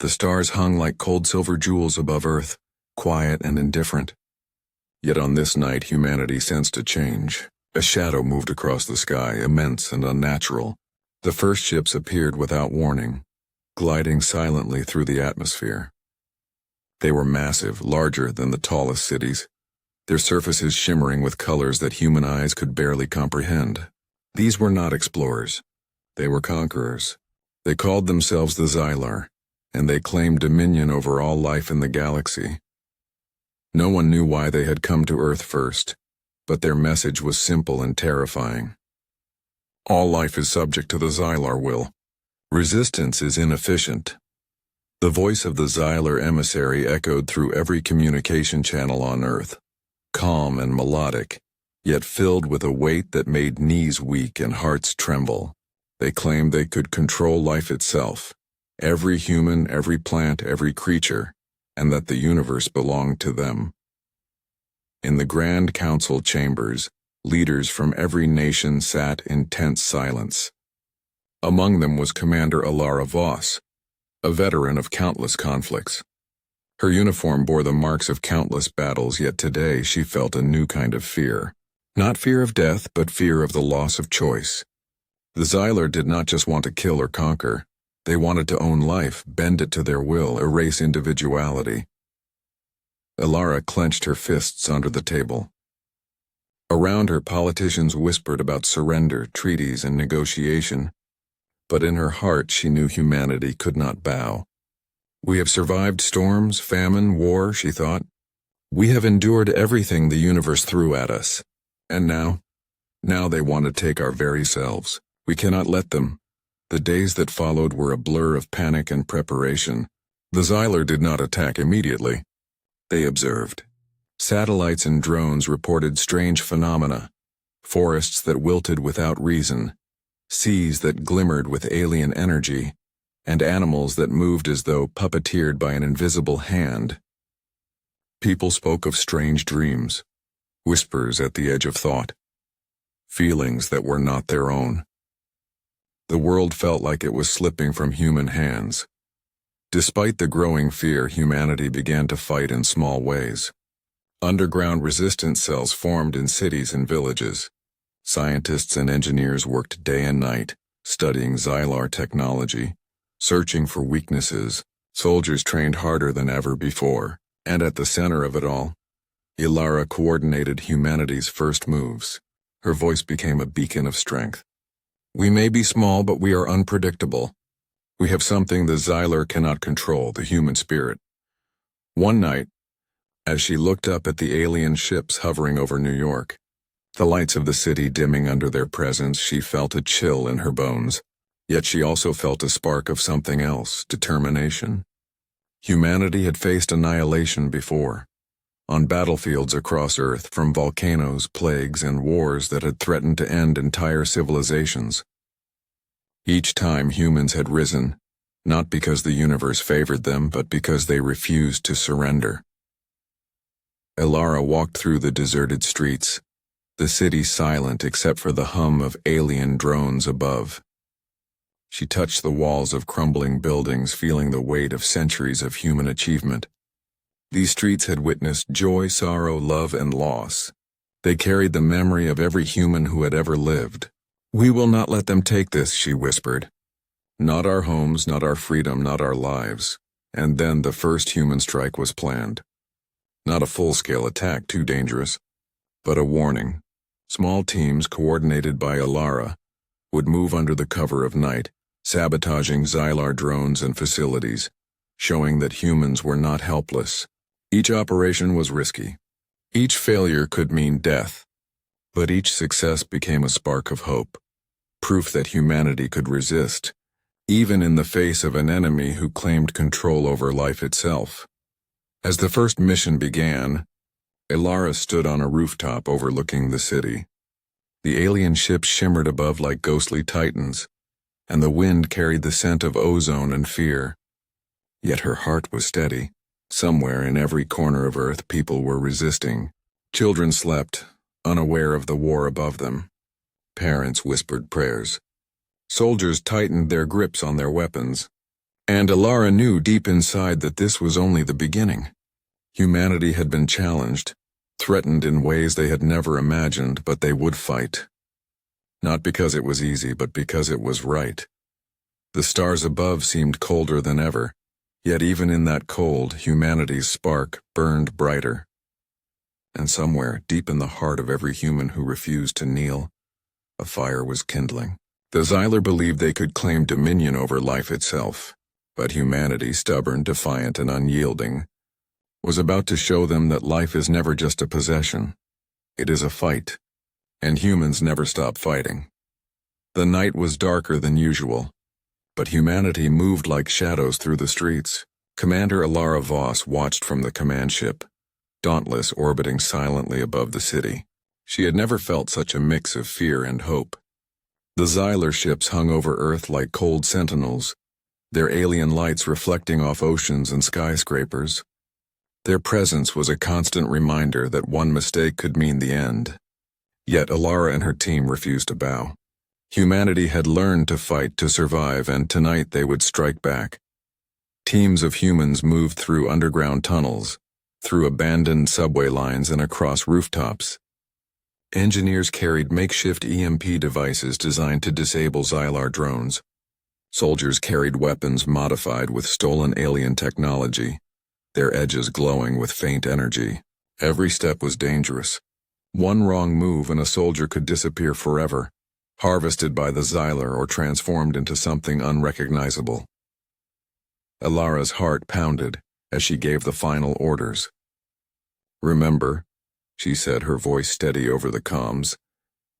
The stars hung like cold silver jewels above Earth, quiet and indifferent. Yet on this night humanity sensed a change. A shadow moved across the sky, immense and unnatural. The first ships appeared without warning, gliding silently through the atmosphere. They were massive, larger than the tallest cities, their surfaces shimmering with colors that human eyes could barely comprehend. These were not explorers. They were conquerors. They called themselves the Xylar, and they claimed dominion over all life in the galaxy. No one knew why they had come to Earth first, but their message was simple and terrifying. All life is subject to the Xylar will. Resistance is inefficient. The voice of the Xylar emissary echoed through every communication channel on Earth, calm and melodic, yet filled with a weight that made knees weak and hearts tremble. They claimed they could control life itself, every human, every plant, every creature, and that the universe belonged to them. In the Grand Council chambers, leaders from every nation sat in tense silence. Among them was Commander Alara Voss, a veteran of countless conflicts. Her uniform bore the marks of countless battles, yet today she felt a new kind of fear. Not fear of death, but fear of the loss of choice. The Xylar did not just want to kill or conquer. They wanted to own life, bend it to their will, erase individuality. Alara clenched her fists under the table. Around her, politicians whispered about surrender, treaties, and negotiation. But in her heart she knew humanity could not bow. We have survived storms, famine, war, she thought. We have endured everything the universe threw at us. And now they want to take our very selves. We cannot let them. The days that followed were a blur of panic and preparation. The Xylar did not attack immediately. They observed. Satellites and drones reported strange phenomena. Forests that wilted without reason, seas that glimmered with alien energy, and animals that moved as though puppeteered by an invisible hand. People spoke of strange dreams, whispers at the edge of thought, feelings that were not their own. The world felt like it was slipping from human hands. Despite the growing fear, humanity began to fight in small ways. Underground resistance cells formed in cities and villages. Scientists and engineers worked day and night, studying Xylar technology, searching for weaknesses. Soldiers trained harder than ever before, and at the center of it all, Alara coordinated humanity's first moves. Her voice became a beacon of strength. We may be small, but we are unpredictable. We have something the Xylar cannot control, the human spirit. One night, as she looked up at the alien ships hovering over New York, the lights of the city dimming under their presence, she felt a chill in her bones. Yet she also felt a spark of something else, determination. Humanity had faced annihilation before, on battlefields across Earth, from volcanoes, plagues, and wars that had threatened to end entire civilizations. Each time humans had risen, not because the universe favored them, but because they refused to surrender. Alara walked through the deserted streets, the city silent except for the hum of alien drones above. She touched the walls of crumbling buildings, feeling the weight of centuries of human achievement. These streets had witnessed joy, sorrow, love, and loss. They carried the memory of every human who had ever lived. We will not let them take this, she whispered. Not our homes, not our freedom, not our lives. And then the first human strike was planned. Not a full-scale attack, too dangerous, but a warning. Small teams, coordinated by Alara, would move under the cover of night, sabotaging Xylar drones and facilities, showing that humans were not helpless. Each operation was risky. Each failure could mean death, but each success became a spark of hope, proof that humanity could resist, even in the face of an enemy who claimed control over life itself. As the first mission began, Alara stood on a rooftop overlooking the city. The alien ships shimmered above like ghostly titans, and the wind carried the scent of ozone and fear. Yet her heart was steady. Somewhere in every corner of Earth, people were resisting. Children slept, unaware of the war above them. Parents whispered prayers. Soldiers tightened their grips on their weapons. And Alara knew deep inside that this was only the beginning. Humanity had been challenged, threatened in ways they had never imagined, but they would fight. Not because it was easy, but because it was right. The stars above seemed colder than ever, yet even in that cold, humanity's spark burned brighter. And somewhere, deep in the heart of every human who refused to kneel, a fire was kindling. The Xylar believed they could claim dominion over life itself, but humanity, stubborn, defiant, and unyielding, was about to show them that life is never just a possession. It is a fight, and humans never stop fighting. The night was darker than usual, but humanity moved like shadows through the streets. Commander Alara Voss watched from the command ship, Dauntless orbiting silently above the city. She had never felt such a mix of fear and hope. The Xylar ships hung over Earth like cold sentinels, their alien lights reflecting off oceans and skyscrapers. Their presence was a constant reminder that one mistake could mean the end. Yet Alara and her team refused to bow. Humanity had learned to fight to survive, and tonight they would strike back. Teams of humans moved through underground tunnels, through abandoned subway lines, and across rooftops. Engineers carried makeshift EMP devices designed to disable Xylar drones. Soldiers carried weapons modified with stolen alien technology, their edges glowing with faint energy. Every step was dangerous. One wrong move and a soldier could disappear forever, harvested by the Xylar or transformed into something unrecognizable. Alara's heart pounded as she gave the final orders. "Remember," she said, her voice steady over the comms,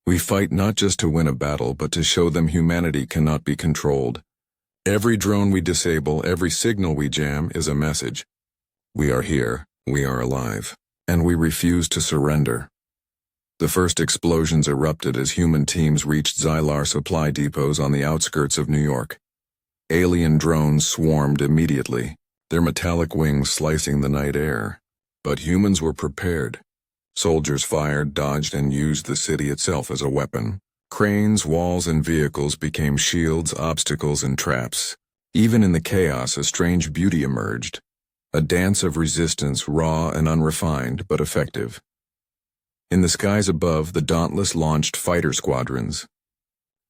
"we fight not just to win a battle, but to show them humanity cannot be controlled. Every drone we disable, every signal we jam is a message. We are here, we are alive, and we refuse to surrender." The first explosions erupted as human teams reached Xylar supply depots on the outskirts of New York. Alien drones swarmed immediately, their metallic wings slicing the night air. But humans were prepared. Soldiers fired, dodged, and used the city itself as a weapon. Cranes, walls, and vehicles became shields, obstacles, and traps. Even in the chaos, a strange beauty emerged. A dance of resistance, raw and unrefined, but effective. In the skies above, the Dauntless launched fighter squadrons.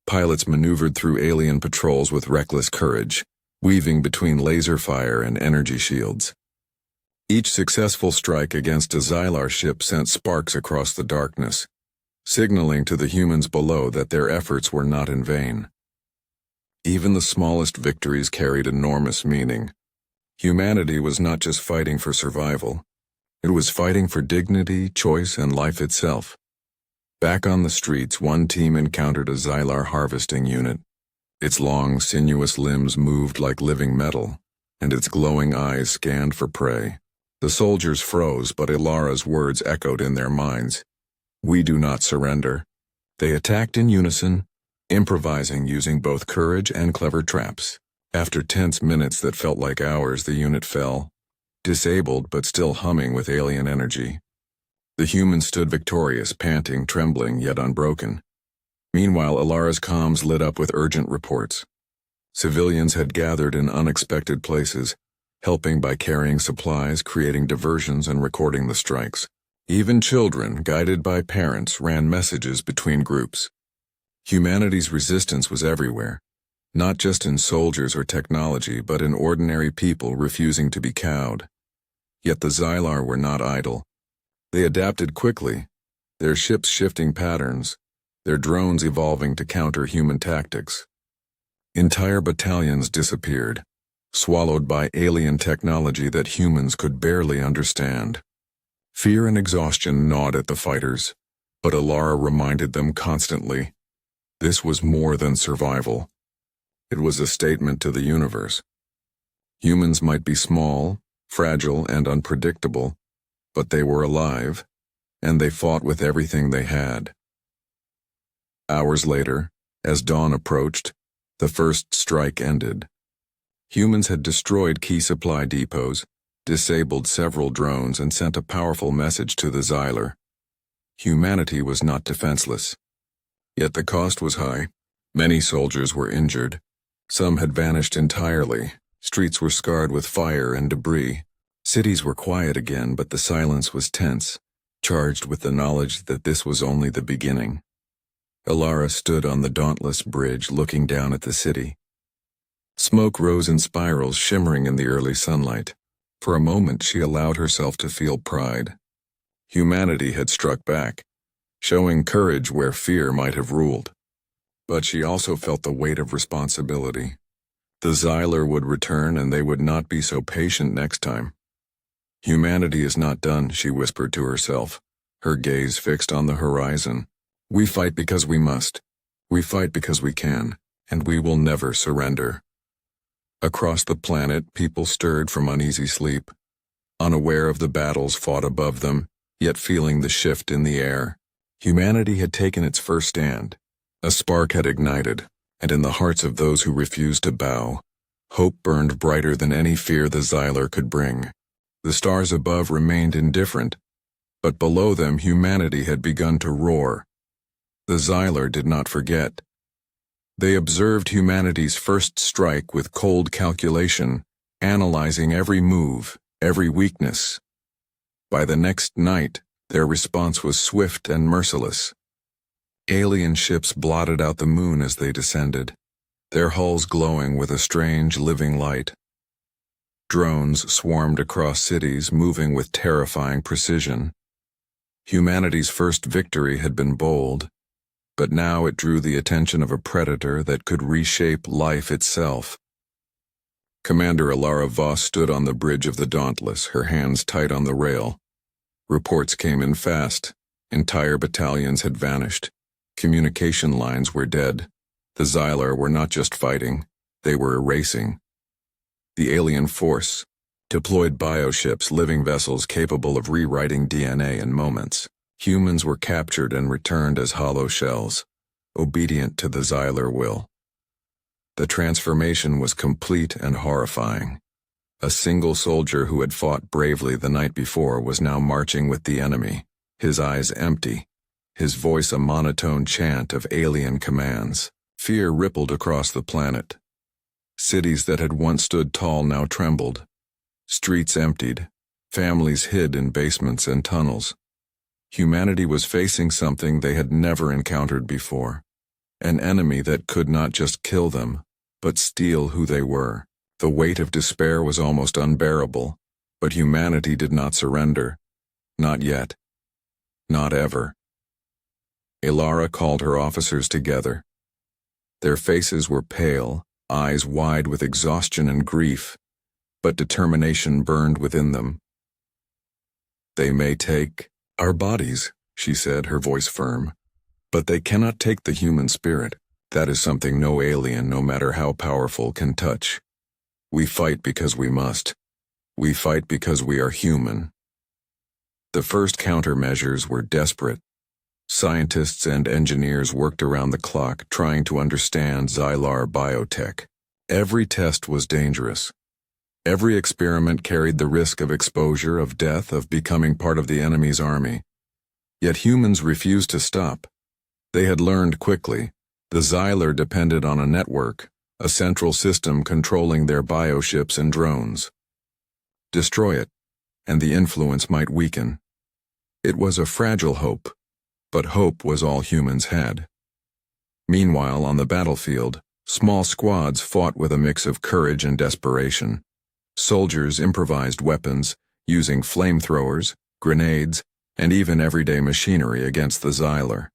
Pilots maneuvered through alien patrols with reckless courage, weaving between laser fire and energy shields. Each successful strike against a Xylar ship sent sparks across the darkness, signaling to the humans below that their efforts were not in vain. Even the smallest victories carried enormous meaning. Humanity was not just fighting for survival. It was fighting for dignity, choice, and life itself. Back on the streets, one team encountered a Xylar harvesting unit. Its long, sinuous limbs moved like living metal, and its glowing eyes scanned for prey. The soldiers froze, but Alara's words echoed in their minds. "We do not surrender." They attacked in unison, improvising using both courage and clever traps. After tense minutes that felt like hours, the unit fell, disabled but still humming with alien energy. The humans stood victorious, panting, trembling, yet unbroken. Meanwhile, Alara's comms lit up with urgent reports. Civilians had gathered in unexpected places, helping by carrying supplies, creating diversions, and recording the strikes. Even children, guided by parents, ran messages between groups. Humanity's resistance was everywhere, not just in soldiers or technology, but in ordinary people refusing to be cowed. Yet the Xylar were not idle. They adapted quickly, their ships shifting patterns, their drones evolving to counter human tactics. Entire battalions disappeared, swallowed by alien technology that humans could barely understand. Fear and exhaustion gnawed at the fighters, but Alara reminded them constantly, this was more than survival. It was a statement to the universe. Humans might be small, fragile, and unpredictable, but they were alive, and they fought with everything they had. Hours later, as dawn approached, the first strike ended. Humans had destroyed key supply depots, disabled several drones, and sent a powerful message to the Xylar. Humanity was not defenseless. Yet the cost was high. Many soldiers were injured. Some had vanished entirely, Streets were scarred with fire and debris. Cities were quiet again, but the silence was tense, charged with the knowledge that this was only the beginning. Elara stood on the dauntless bridge, looking down at the city. Smoke rose in spirals, shimmering in the early sunlight. For a moment, she allowed herself to feel pride. Humanity had struck back, showing courage where fear might have ruled. But she also felt the weight of responsibility. The Xylar would return, and they would not be so patient next time. Humanity is not done, she whispered to herself, her gaze fixed on the horizon. We fight because we must. We fight because we can, and we will never surrender. Across the planet, people stirred from uneasy sleep, unaware of the battles fought above them, yet feeling the shift in the air. Humanity had taken its first stand. A spark had ignited, and in the hearts of those who refused to bow, hope burned brighter than any fear the Xylar could bring. The stars above remained indifferent, but below them humanity had begun to roar. The Xylar did not forget. They observed humanity's first strike with cold calculation, analyzing every move, every weakness. By the next night, their response was swift and merciless. Alien ships blotted out the moon as they descended, their hulls glowing with a strange living light. Drones swarmed across cities, moving with terrifying precision. Humanity's first victory had been bold, but now it drew the attention of a predator that could reshape life itself. Commander Elara Voss stood on the bridge of the Dauntless, her hands tight on the rail. Reports came in fast. Entire battalions had vanished. Communication lines were dead. The Xylar were not just fighting, they were erasing. The alien force deployed bioships, living vessels capable of rewriting DNA in moments. Humans were captured and returned as hollow shells, obedient to the Xylar will. The transformation was complete and horrifying. A single soldier who had fought bravely the night before was now marching with the enemy, his eyes empty, his voice a monotone chant of alien commands. Fear rippled across the planet. Cities that had once stood tall now trembled. Streets emptied, families hid in basements and tunnels. Humanity was facing something they had never encountered before. An enemy that could not just kill them, but steal who they were. The weight of despair was almost unbearable, but humanity did not surrender. Not yet. Not ever. Elara called her officers together. Their faces were pale, eyes wide with exhaustion and grief, but determination burned within them. They may take our bodies, she said, her voice firm, but they cannot take the human spirit. That is something no alien, no matter how powerful, can touch. We fight because we must. We fight because we are human. The first countermeasures were desperate. Scientists and engineers worked around the clock trying to understand Xylar biotech. Every test was dangerous. Every experiment carried the risk of exposure, of death, of becoming part of the enemy's army. Yet humans refused to stop. They had learned quickly. The Xylar depended on a network, a central system controlling their bioships and drones. Destroy it, and the influence might weaken. It was a fragile hope, but hope was all humans had. Meanwhile, on the battlefield, small squads fought with a mix of courage and desperation. Soldiers improvised weapons, using flamethrowers, grenades, and even everyday machinery against the Xylar.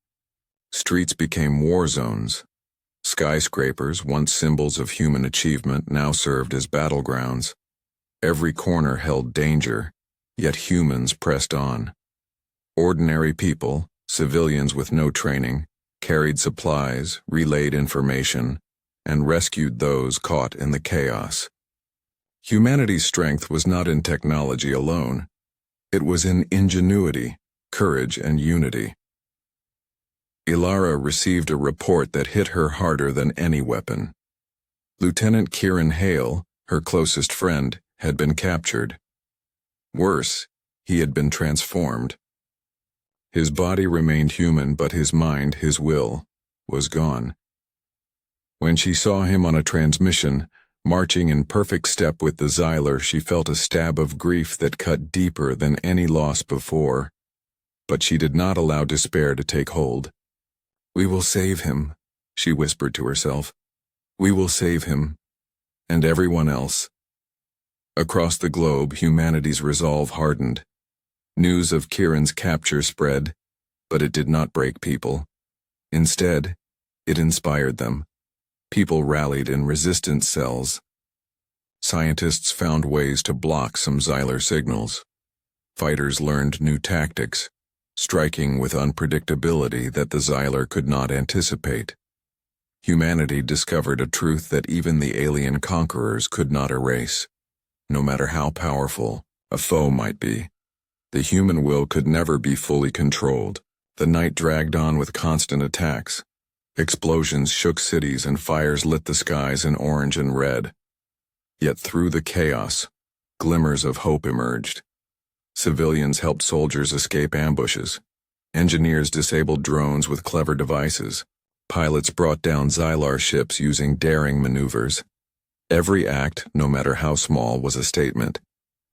Streets became war zones. Skyscrapers, once symbols of human achievement, now served as battlegrounds. Every corner held danger, yet humans pressed on. Ordinary people, civilians with no training, carried supplies, relayed information, and rescued those caught in the chaos. Humanity's strength was not in technology alone. It was in ingenuity, courage, and unity. Elara received a report that hit her harder than any weapon. Lieutenant Kieran Hale, her closest friend, had been captured. Worse, he had been transformed. His body remained human, but his mind, his will, was gone. When she saw him on a transmission, Marching in perfect step with the Xylar, she felt a stab of grief that cut deeper than any loss before. But she did not allow despair to take hold. "We will save him," she whispered to herself. "We will save him. And everyone else." Across the globe, humanity's resolve hardened. News of Kieran's capture spread, but it did not break people. Instead, it inspired them. People rallied in resistance cells. Scientists found ways to block some Xylar signals. Fighters learned new tactics, striking with unpredictability that the Xylar could not anticipate. Humanity discovered a truth that even the alien conquerors could not erase. No matter how powerful a foe might be, the human will could never be fully controlled. The night dragged on with constant attacks. Explosions shook cities and fires lit the skies in orange and red. Yet through the chaos, glimmers of hope emerged. Civilians helped soldiers escape ambushes. Engineers disabled drones with clever devices. Pilots brought down Xylar ships using daring maneuvers. Every act, no matter how small, was a statement.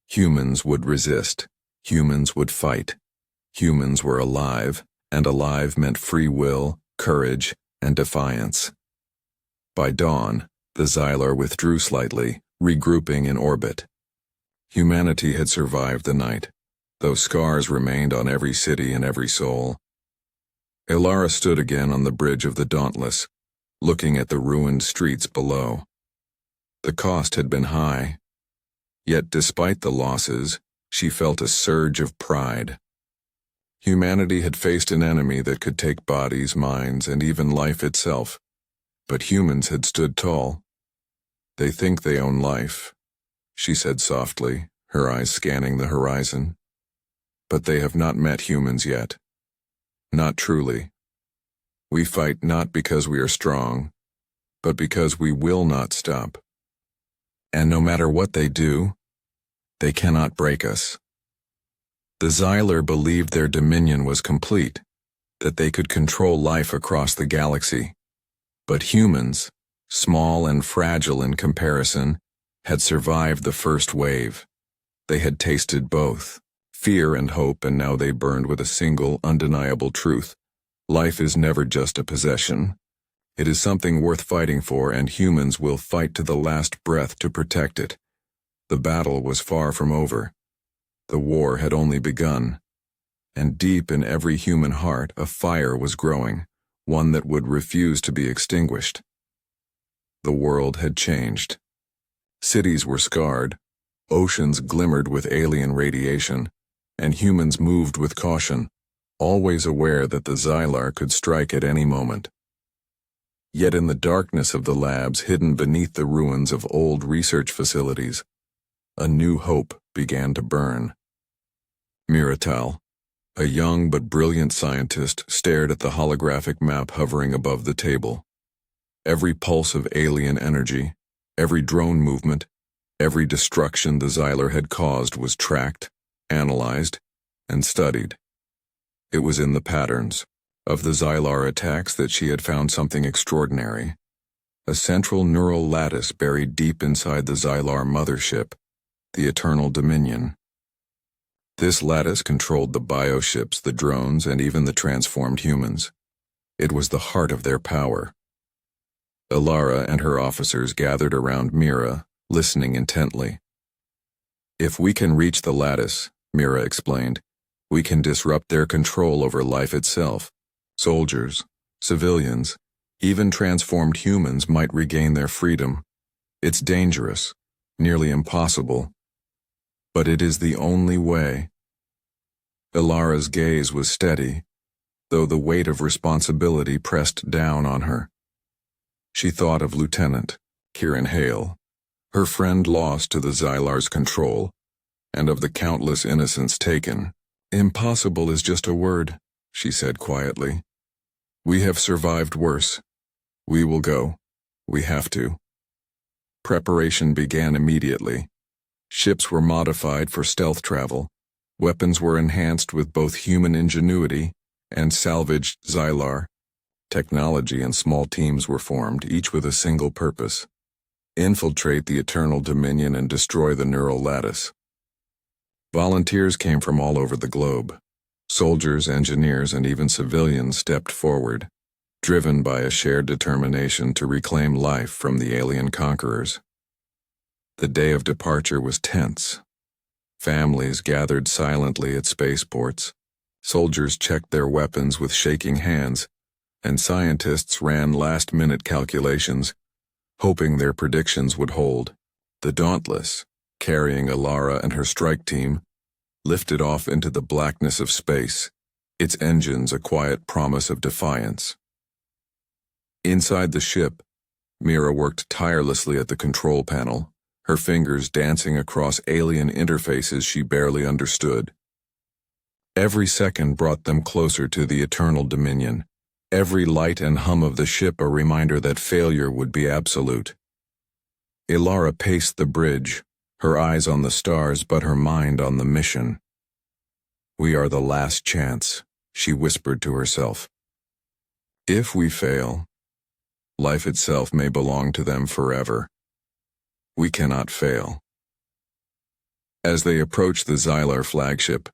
Humans would resist. Humans would fight. Humans were alive, and alive meant free will, courage, and defiance. By dawn, the Xylar withdrew slightly, regrouping in orbit. Humanity had survived the night, though scars remained on every city and every soul. Ilara stood again on the bridge of the Dauntless, looking at the ruined streets below. The cost had been high, yet despite the losses, she felt a surge of pride. Humanity had faced an enemy that could take bodies, minds, and even life itself, but humans had stood tall. "They think they own life," she said softly, her eyes scanning the horizon. "But they have not met humans yet. Not truly. We fight not because we are strong, but because we will not stop. And no matter what they do, they cannot break us." The Xylar believed their dominion was complete, that they could control life across the galaxy. But humans, small and fragile in comparison, had survived the first wave. They had tasted both, fear and hope, and now they burned with a single, undeniable truth. Life is never just a possession. It is something worth fighting for, and humans will fight to the last breath to protect it. The battle was far from over. The war had only begun, and deep in every human heart a fire was growing, one that would refuse to be extinguished. The world had changed. Cities were scarred, oceans glimmered with alien radiation, and humans moved with caution, always aware that the Xylar could strike at any moment. Yet in the darkness of the labs hidden beneath the ruins of old research facilities, a new hope began to burn. Miratal, a young but brilliant scientist, stared at the holographic map hovering above the table. Every pulse of alien energy, every drone movement, every destruction the Xylar had caused was tracked, analyzed, and studied. It was in the patterns of the Xylar attacks that she had found something extraordinary. A central neural lattice buried deep inside the Xylar mothership, the Eternal Dominion. This lattice controlled the bioships, the drones, and even the transformed humans. It was the heart of their power. Ilara and her officers gathered around Mira, listening intently. "If we can reach the lattice," Mira explained, "we can disrupt their control over life itself. Soldiers, civilians, even transformed humans might regain their freedom. It's dangerous, nearly impossible, but it is the only way." Ilara's gaze was steady, though the weight of responsibility pressed down on her. She thought of Lieutenant Kieran Hale, her friend lost to the Xylar's control, and of the countless innocents taken. "Impossible is just a word," she said quietly. "We have survived worse. We will go. We have to." Preparation began immediately. Ships were modified for stealth travel. Weapons were enhanced with both human ingenuity and salvaged Xylar. Technology and small teams were formed, each with a single purpose: infiltrate the Eternal Dominion and destroy the neural lattice. Volunteers came from all over the globe. Soldiers, engineers, and even civilians stepped forward, driven by a shared determination to reclaim life from the alien conquerors. The day of departure was tense. Families gathered silently at spaceports. Soldiers checked their weapons with shaking hands, and scientists ran last-minute calculations, hoping their predictions would hold. The Dauntless, carrying Alara and her strike team, lifted off into the blackness of space, its engines a quiet promise of defiance. Inside the ship, Mira worked tirelessly at the control panel, her fingers dancing across alien interfaces she barely understood. Every second brought them closer to the Eternal Dominion, every light and hum of the ship a reminder that failure would be absolute. Alara paced the bridge, her eyes on the stars but her mind on the mission. "We are the last chance," she whispered to herself. "If we fail, life itself may belong to them forever. We cannot fail." As they approached the Xylar flagship,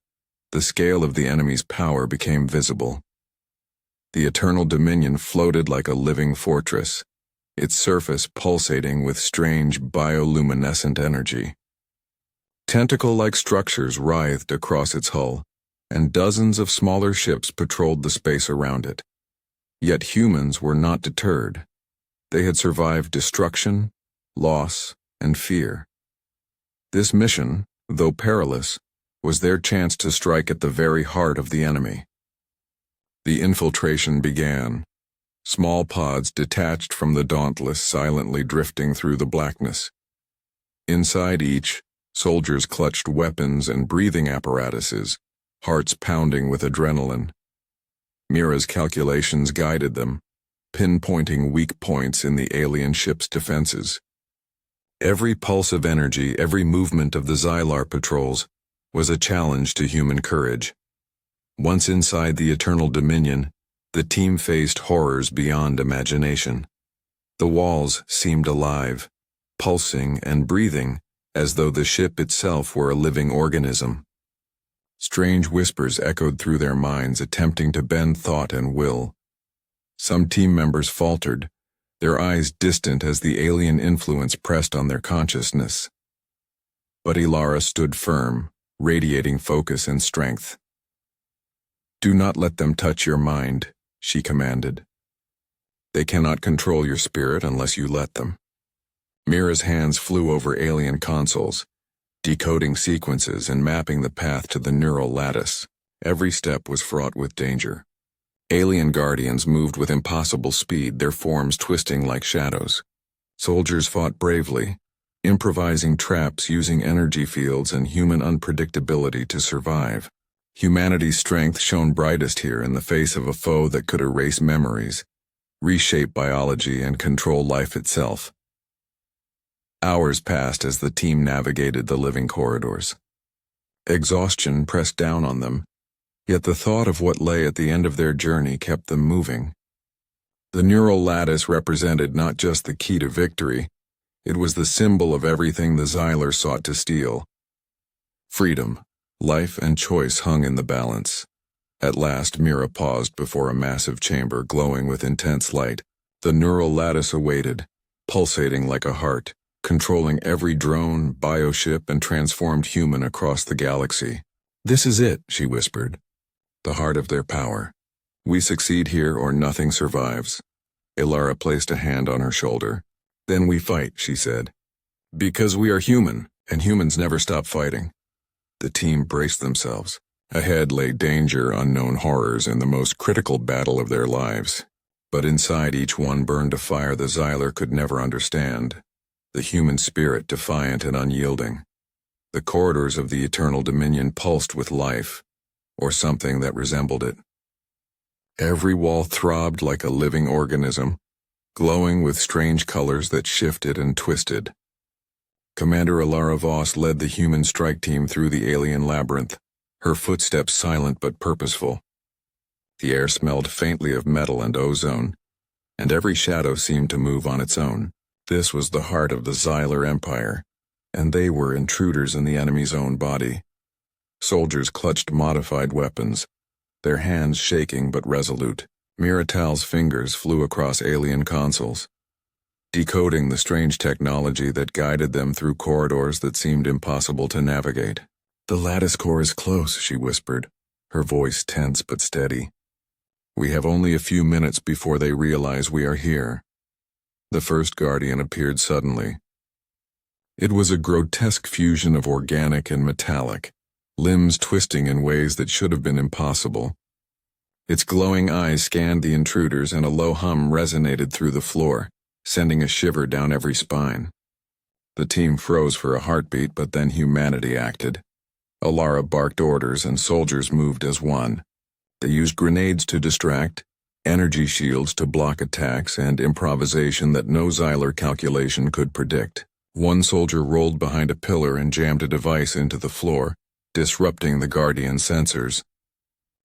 the scale of the enemy's power became visible. The Eternal Dominion floated like a living fortress, its surface pulsating with strange bioluminescent energy. Tentacle-like structures writhed across its hull, and dozens of smaller ships patrolled the space around it. Yet humans were not deterred. They had survived destruction, loss, and fear. This mission, though perilous, was their chance to strike at the very heart of the enemy. The infiltration began. Small pods detached from the Dauntless silently drifting through the blackness. Inside each, soldiers clutched weapons and breathing apparatuses, hearts pounding with adrenaline. Mira's calculations guided them, pinpointing weak points in the alien ship's defenses. Every pulse of energy, every movement of the Xylar patrols, was a challenge to human courage. Once inside the Eternal Dominion, the team faced horrors beyond imagination. The walls seemed alive, pulsing and breathing as though the ship itself were a living organism. Strange whispers echoed through their minds, attempting to bend thought and will. Some team members faltered, their eyes distant as the alien influence pressed on their consciousness. But Alara stood firm, radiating focus and strength. "Do not let them touch your mind," she commanded. "They cannot control your spirit unless you let them." Mira's hands flew over alien consoles, decoding sequences and mapping the path to the neural lattice. Every step was fraught with danger. Alien guardians moved with impossible speed, their forms twisting like shadows. Soldiers fought bravely, improvising traps using energy fields and human unpredictability to survive. Humanity's strength shone brightest here in the face of a foe that could erase memories, reshape biology, and control life itself. Hours passed as the team navigated the living corridors. Exhaustion pressed down on them, yet the thought of what lay at the end of their journey kept them moving. The neural lattice represented not just the key to victory, it was the symbol of everything the Xylar sought to steal. Freedom, life, and choice hung in the balance. At last, Mira paused before a massive chamber glowing with intense light. The neural lattice awaited, pulsating like a heart, controlling every drone, bioship, and transformed human across the galaxy. "This is it," she whispered. "The heart of their power. We succeed here or nothing survives." Alara placed a hand on her shoulder. "Then we fight," she said. "Because we are human, and humans never stop fighting." The team braced themselves. Ahead lay danger, unknown horrors, and the most critical battle of their lives. But inside each one burned a fire the Xylar could never understand, the human spirit defiant and unyielding. The corridors of the Eternal Dominion pulsed with life, or something that resembled it. Every wall throbbed like a living organism, glowing with strange colors that shifted and twisted. Commander Alara Voss led the human strike team through the alien labyrinth, her footsteps silent but purposeful. The air smelled faintly of metal and ozone, and every shadow seemed to move on its own. This was the heart of the Xylar Empire, and they were intruders in the enemy's own body. Soldiers clutched modified weapons, their hands shaking but resolute. Miratal's fingers flew across alien consoles, decoding the strange technology that guided them through corridors that seemed impossible to navigate. "The lattice core is close," she whispered, her voice tense but steady. "We have only a few minutes before they realize we are here." The first guardian appeared suddenly. It was a grotesque fusion of organic and metallic, limbs twisting in ways that should have been impossible. Its glowing eyes scanned the intruders, and a low hum resonated through the floor, sending a shiver down every spine. The team froze for a heartbeat, but then humanity acted. Alara barked orders, and soldiers moved as one. They used grenades to distract, energy shields to block attacks, and improvisation that no Xylar calculation could predict. One soldier rolled behind a pillar and jammed a device into the floor, disrupting the Guardian sensors.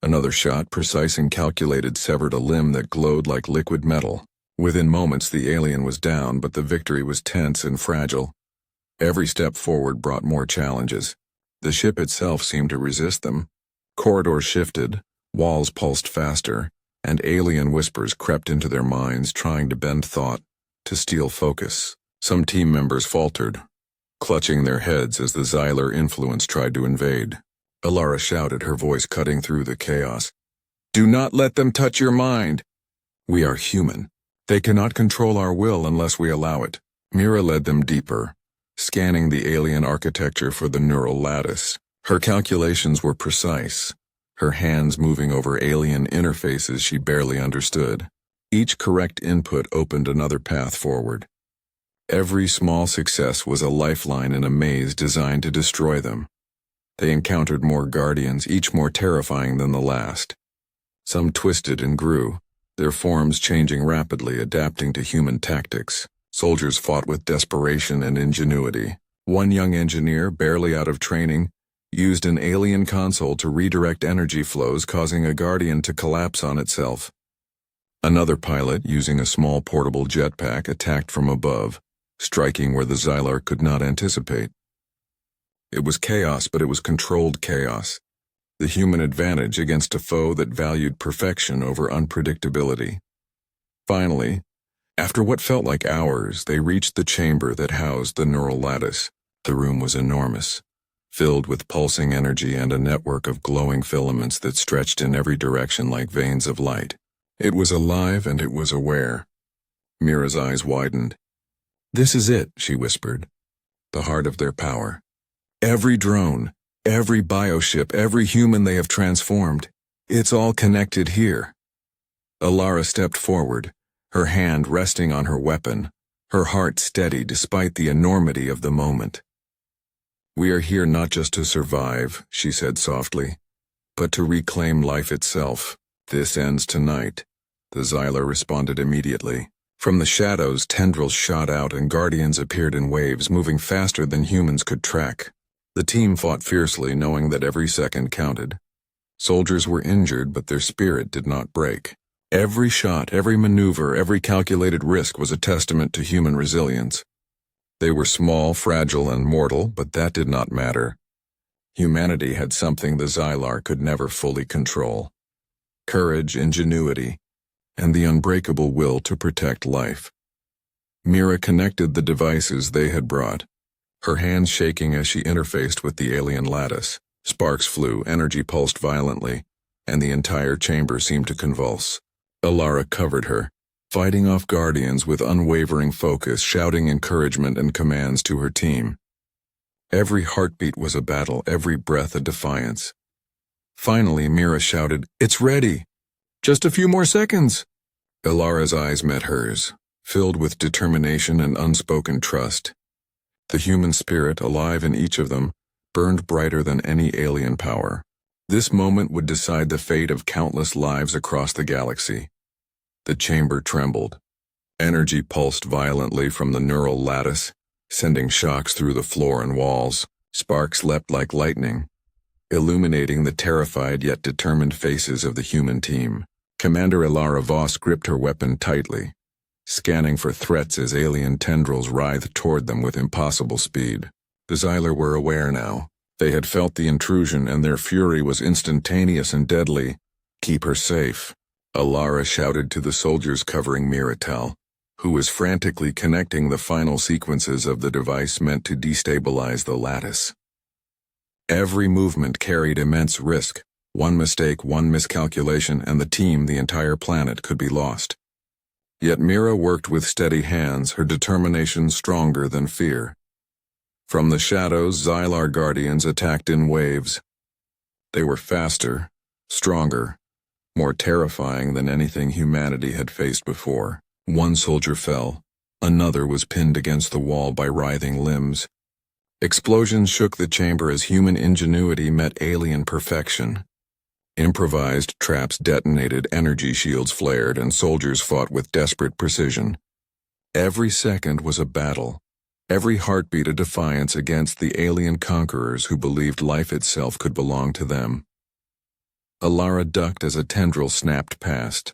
Another shot, precise and calculated, severed a limb that glowed like liquid metal. Within moments, the alien was down, but the victory was tense and fragile. Every step forward brought more challenges. The ship itself seemed to resist them. Corridors shifted, walls pulsed faster, and alien whispers crept into their minds, trying to bend thought, to steal focus. Some team members faltered, clutching their heads as the Xylar influence tried to invade. Alara shouted, her voice cutting through the chaos. "Do not let them touch your mind. We are human. They cannot control our will unless we allow it." Mira led them deeper, scanning the alien architecture for the neural lattice. Her calculations were precise, her hands moving over alien interfaces she barely understood. Each correct input opened another path forward. Every small success was a lifeline in a maze designed to destroy them. They encountered more guardians, each more terrifying than the last. Some twisted and grew, their forms changing rapidly, adapting to human tactics. Soldiers fought with desperation and ingenuity. One young engineer, barely out of training, used an alien console to redirect energy flows, causing a guardian to collapse on itself. Another pilot, using a small portable jetpack, attacked from above, striking where the Xylar could not anticipate. It was chaos, but it was controlled chaos. The human advantage against a foe that valued perfection over unpredictability. Finally, after what felt like hours, they reached the chamber that housed the neural lattice. The room was enormous, filled with pulsing energy and a network of glowing filaments that stretched in every direction like veins of light. It was alive and it was aware. Mira's eyes widened. "This is it," she whispered. "The heart of their power. Every drone, every bioship, every human they have transformed, it's all connected here." Alara stepped forward, her hand resting on her weapon, her heart steady despite the enormity of the moment. "We are here not just to survive," she said softly, "but to reclaim life itself. This ends tonight." The Xylar responded immediately. From the shadows, tendrils shot out and guardians appeared in waves, moving faster than humans could track. The team fought fiercely, knowing that every second counted. Soldiers were injured, but their spirit did not break. Every shot, every maneuver, every calculated risk was a testament to human resilience. They were small, fragile, and mortal, but that did not matter. Humanity had something the Xylar could never fully control: courage, ingenuity, and the unbreakable will to protect life. Mira connected the devices they had brought, her hands shaking as she interfaced with the alien lattice. Sparks flew, energy pulsed violently, and the entire chamber seemed to convulse. Alara covered her, fighting off guardians with unwavering focus, shouting encouragement and commands to her team. Every heartbeat was a battle, every breath a defiance. Finally, Mira shouted, "It's ready! Just a few more seconds!" Alara's eyes met hers, filled with determination and unspoken trust. The human spirit, alive in each of them, burned brighter than any alien power. This moment would decide the fate of countless lives across the galaxy. The chamber trembled. Energy pulsed violently from the neural lattice, sending shocks through the floor and walls. Sparks leapt like lightning, illuminating the terrified yet determined faces of the human team. Commander Alara Voss gripped her weapon tightly, scanning for threats as alien tendrils writhed toward them with impossible speed. The Xylar were aware now. They had felt the intrusion, and their fury was instantaneous and deadly. "Keep her safe," Alara shouted to the soldiers covering Miratel, who was frantically connecting the final sequences of the device meant to destabilize the lattice. Every movement carried immense risk. One mistake, one miscalculation, and the entire planet could be lost. Yet Mira worked with steady hands, her determination stronger than fear. From the shadows, Xylar guardians attacked in waves. They were faster, stronger, more terrifying than anything humanity had faced before. One soldier fell. Another was pinned against the wall by writhing limbs. Explosions shook the chamber as human ingenuity met alien perfection. Improvised traps detonated, energy shields flared, and soldiers fought with desperate precision. Every second was a battle, every heartbeat a defiance against the alien conquerors who believed life itself could belong to them. Alara ducked as a tendril snapped past,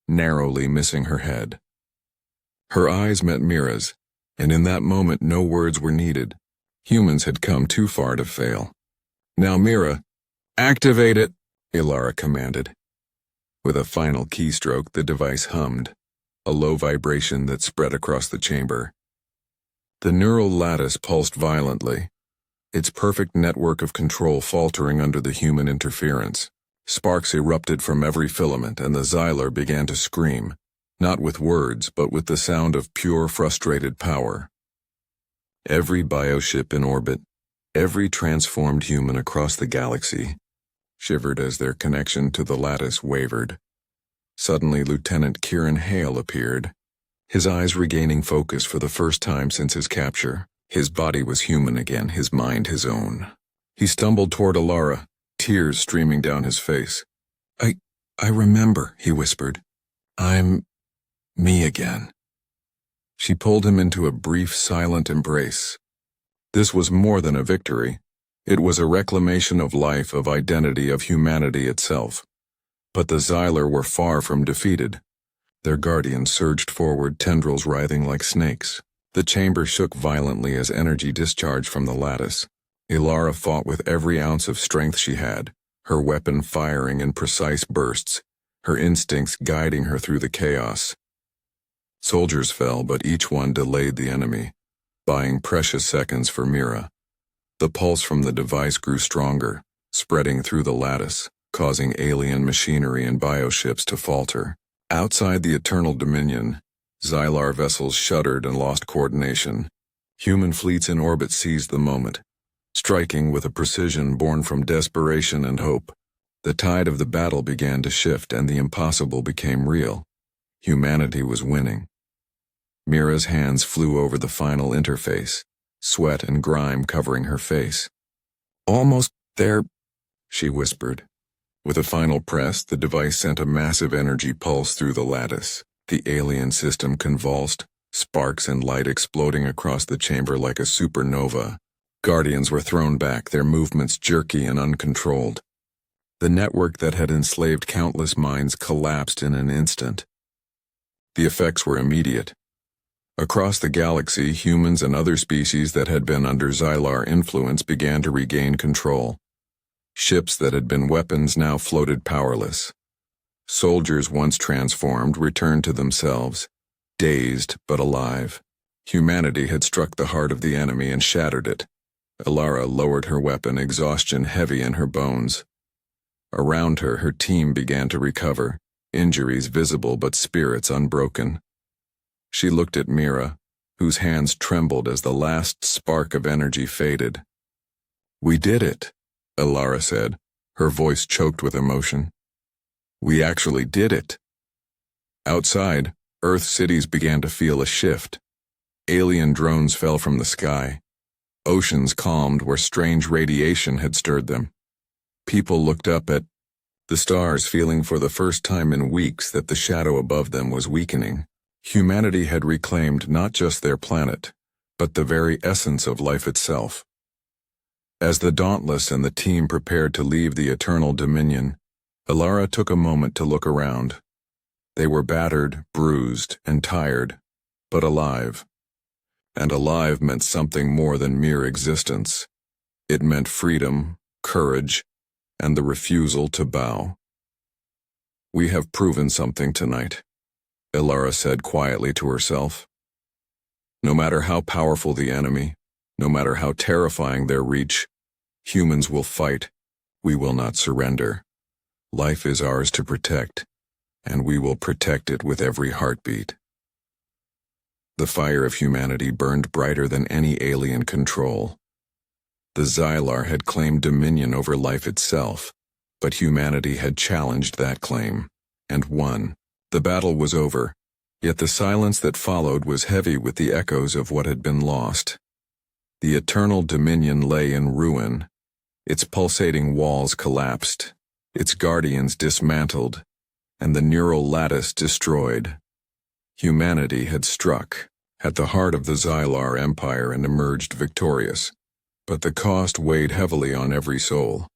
narrowly missing her head. Her eyes met Mira's, and in that moment no words were needed. Humans had come too far to fail. "Now, Mira, activate it," Alara commanded. With a final keystroke, the device hummed, a low vibration that spread across the chamber. The neural lattice pulsed violently, its perfect network of control faltering under the human interference. Sparks erupted from every filament, and the Xylar began to scream, not with words, but with the sound of pure, frustrated power. Every bioship in orbit, every transformed human across the galaxy, shivered as their connection to the lattice wavered. Suddenly, Lieutenant Kieran Hale appeared, his eyes regaining focus for the first time since his capture. His body was human again, his mind his own. He stumbled toward Alara, tears streaming down his face. I remember," he whispered. "I'm me again." She pulled him into a brief, silent embrace. This was more than a victory. It was a reclamation of life, of identity, of humanity itself. But the Xylar were far from defeated. Their guardians surged forward, tendrils writhing like snakes. The chamber shook violently as energy discharged from the lattice. Alara fought with every ounce of strength she had, her weapon firing in precise bursts, her instincts guiding her through the chaos. Soldiers fell, but each one delayed the enemy, buying precious seconds for Mira. The pulse from the device grew stronger, spreading through the lattice, causing alien machinery and bioships to falter. Outside the Eternal Dominion, Xylar vessels shuddered and lost coordination. Human fleets in orbit seized the moment, striking with a precision born from desperation and hope. The tide of the battle began to shift, and the impossible became real. Humanity was winning. Mira's hands flew over the final interface, sweat and grime covering her face. "Almost there," she whispered. With a final press, the device sent a massive energy pulse through the lattice. The alien system convulsed, sparks and light exploding across the chamber like a supernova. Guardians were thrown back, their movements jerky and uncontrolled. The network that had enslaved countless minds collapsed in an instant. The effects were immediate. Across the galaxy, humans and other species that had been under Xylar influence began to regain control. Ships that had been weapons now floated powerless. Soldiers once transformed returned to themselves, dazed but alive. Humanity had struck the heart of the enemy and shattered it. Alara lowered her weapon, exhaustion heavy in her bones. Around her, her team began to recover, injuries visible but spirits unbroken. She looked at Mira, whose hands trembled as the last spark of energy faded. "We did it," Alara said, her voice choked with emotion. "We actually did it." Outside, Earth cities began to feel a shift. Alien drones fell from the sky. Oceans calmed where strange radiation had stirred them. People looked up at the stars, feeling for the first time in weeks that the shadow above them was weakening. Humanity had reclaimed not just their planet, but the very essence of life itself. As the Dauntless and the team prepared to leave the Eternal Dominion, Alara took a moment to look around. They were battered, bruised, and tired, but alive. And alive meant something more than mere existence. It meant freedom, courage, and the refusal to bow. "We have proven something tonight," Ilara said quietly to herself. "No matter how powerful the enemy, no matter how terrifying their reach, humans will fight. We will not surrender. Life is ours to protect, and we will protect it with every heartbeat." The fire of humanity burned brighter than any alien control. The Xylar had claimed dominion over life itself, but humanity had challenged that claim, and won. The battle was over, yet the silence that followed was heavy with the echoes of what had been lost. The eternal dominion lay in ruin. Its pulsating walls collapsed, its guardians dismantled, and the neural lattice destroyed. Humanity had struck at the heart of the Xylar Empire and emerged victorious, but the cost weighed heavily on every soul.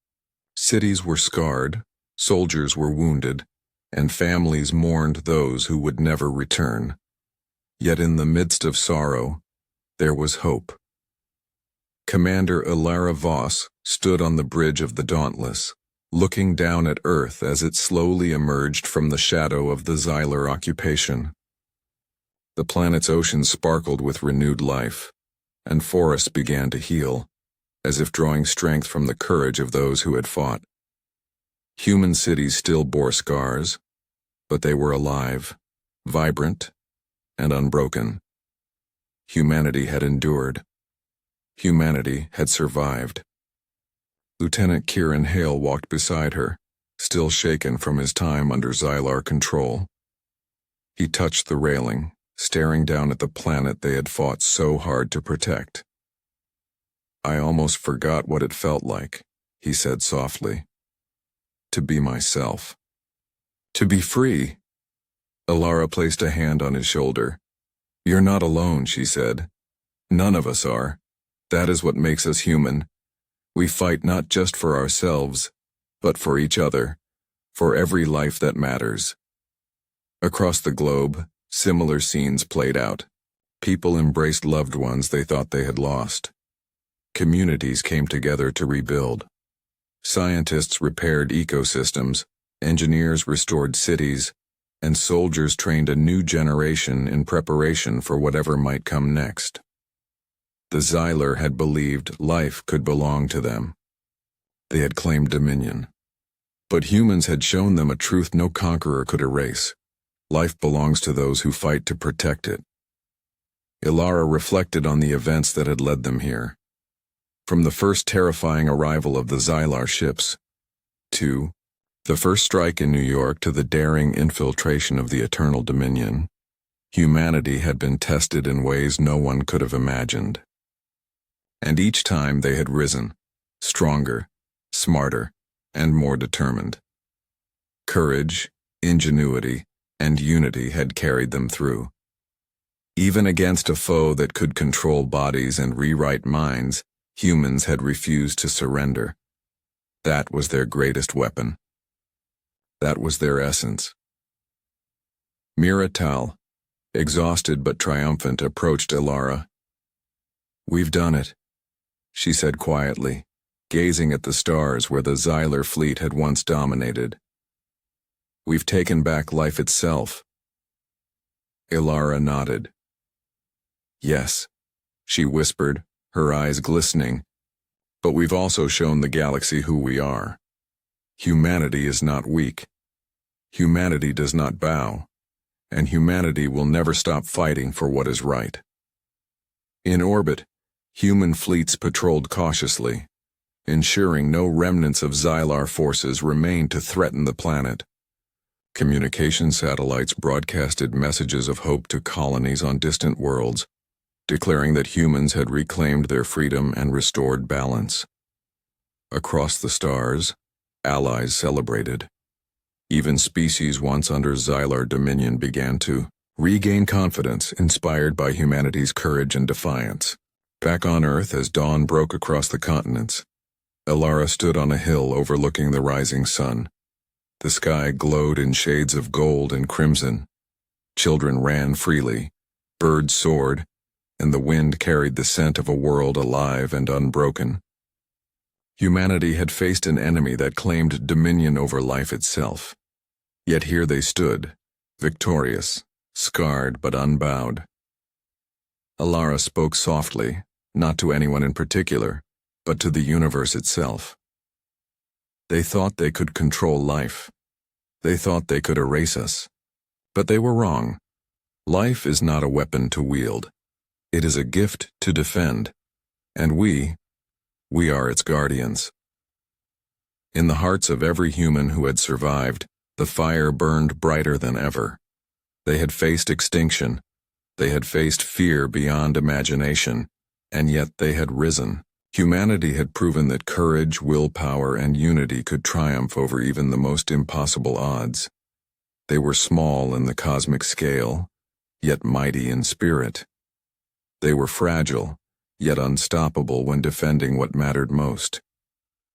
Cities were scarred, soldiers were wounded, and families mourned those who would never return. Yet in the midst of sorrow, there was hope. Commander Ilara Voss stood on the bridge of the Dauntless, looking down at Earth as it slowly emerged from the shadow of the Xylar occupation. The planet's oceans sparkled with renewed life, and forests began to heal, as if drawing strength from the courage of those who had fought. Human cities still bore scars, but they were alive, vibrant, and unbroken. Humanity had endured. Humanity had survived. Lieutenant Kieran Hale walked beside her, still shaken from his time under Xylar control. He touched the railing, staring down at the planet they had fought so hard to protect. "I almost forgot what it felt like," he said softly. "To be myself. To be free." Ilara placed a hand on his shoulder. "You're not alone," she said. "None of us are. That is what makes us human. We fight not just for ourselves, but for each other, for every life that matters." Across the globe, similar scenes played out. People embraced loved ones they thought they had lost. Communities came together to rebuild. Scientists repaired ecosystems, engineers restored cities, and soldiers trained a new generation in preparation for whatever might come next. The Xylar had believed life could belong to them. They had claimed dominion. But humans had shown them a truth no conqueror could erase. Life belongs to those who fight to protect it. Ilara reflected on the events that had led them here. From the first terrifying arrival of the Xylar ships, to the first strike in New York, to the daring infiltration of the Eternal Dominion, humanity had been tested in ways no one could have imagined. And each time they had risen, stronger, smarter, and more determined. Courage, ingenuity, and unity had carried them through. Even against a foe that could control bodies and rewrite minds, humans had refused to surrender. That was their greatest weapon. That was their essence. Mira Tal, exhausted but triumphant, approached Ilara. "We've done it," she said quietly, gazing at the stars where the Xylar fleet had once dominated. "We've taken back life itself." Ilara nodded. "Yes," she whispered, her eyes glistening, "but we've also shown the galaxy who we are. Humanity is not weak. Humanity does not bow, and humanity will never stop fighting for what is right." In orbit, human fleets patrolled cautiously, ensuring no remnants of Xylar forces remained to threaten the planet. Communication satellites broadcasted messages of hope to colonies on distant worlds, declaring that humans had reclaimed their freedom and restored balance. Across the stars, allies celebrated. Even species once under Xylar dominion began to regain confidence, inspired by humanity's courage and defiance. Back on Earth, as dawn broke across the continents, Ilara stood on a hill overlooking the rising sun. The sky glowed in shades of gold and crimson. Children ran freely, birds soared, and the wind carried the scent of a world alive and unbroken. Humanity had faced an enemy that claimed dominion over life itself. Yet here they stood, victorious, scarred but unbowed. Alara spoke softly, not to anyone in particular, but to the universe itself. They thought they could control life. They thought they could erase us. But they were wrong. Life is not a weapon to wield. It is a gift to defend. And we are its guardians. In the hearts of every human who had survived, the fire burned brighter than ever. They had faced extinction. They had faced fear beyond imagination, and yet they had risen. Humanity had proven that courage, willpower, and unity could triumph over even the most impossible odds. They were small in the cosmic scale, yet mighty in spirit. They were fragile, yet unstoppable when defending what mattered most.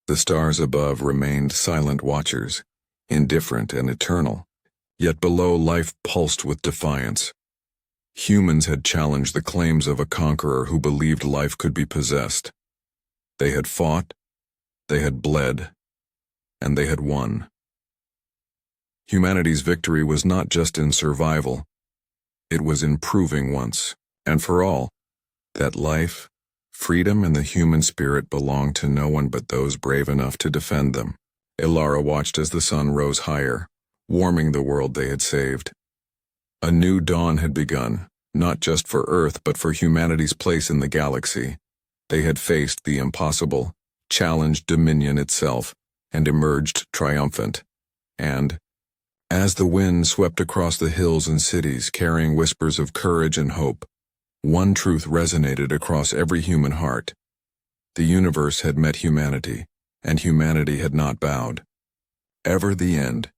The stars above remained silent watchers, indifferent and eternal, yet below life pulsed with defiance. Humans had challenged the claims of a conqueror who believed life could be possessed. They had fought, they had bled, and they had won. Humanity's victory was not just in survival. It was in proving once, and for all, that life, freedom, and the human spirit belonged to no one but those brave enough to defend them. Alara watched as the sun rose higher, warming the world they had saved. A new dawn had begun, not just for Earth but for humanity's place in the galaxy. They had faced the impossible, challenged dominion itself, and emerged triumphant. And, as the wind swept across the hills and cities carrying whispers of courage and hope, one truth resonated across every human heart. The universe had met humanity, and humanity had not bowed. Ever the end,